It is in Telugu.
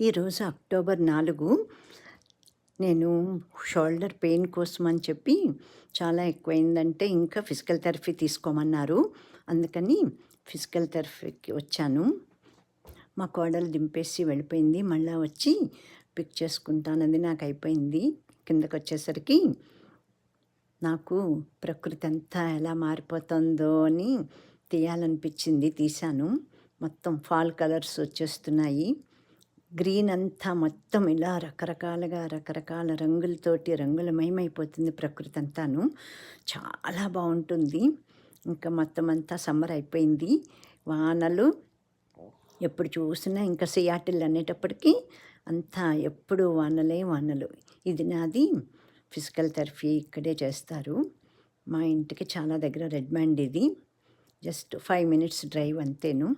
ఈరోజు అక్టోబర్ 4. నేను షోల్డర్ పెయిన్ కోసం అని చెప్పి చాలా ఎక్కువైందంటే ఇంకా ఫిజికల్ థెరపీ తీసుకోమన్నారు. అందుకని ఫిజికల్ థెరపీకి వచ్చాను. మా కోడలు దింపేసి వెళ్ళిపోయింది. మళ్ళా వచ్చి పిక్ చేసుకుంటానది నాకు అయిపోయింది. కిందకొచ్చేసరికి నాకు ప్రకృతి అంతా ఎలా మారిపోతుందో అని తీయాలనిపించింది. తీశాను. మొత్తం ఫాల్ కలర్స్ వచ్చేస్తున్నాయి. గ్రీన్ అంతా మొత్తం ఇలా రకరకాల రంగులతోటి రంగులమయమైపోతుంది ప్రకృతి అంతాను. చాలా బాగుంటుంది. ఇంకా మొత్తం అంతా సమ్మర్ అయిపోయింది. వానలు ఎప్పుడు చూసినా ఇంకా సియాటిల్ అనేటప్పటికీ అంతా ఎప్పుడు వానలే వానలు. ఇది నాది ఫిజికల్ థెరపీ ఇక్కడే చేస్తారు. మా ఇంటికి చాలా దగ్గర రెడ్మండ్ ఇది. Just 5 minutes drive అంతేను.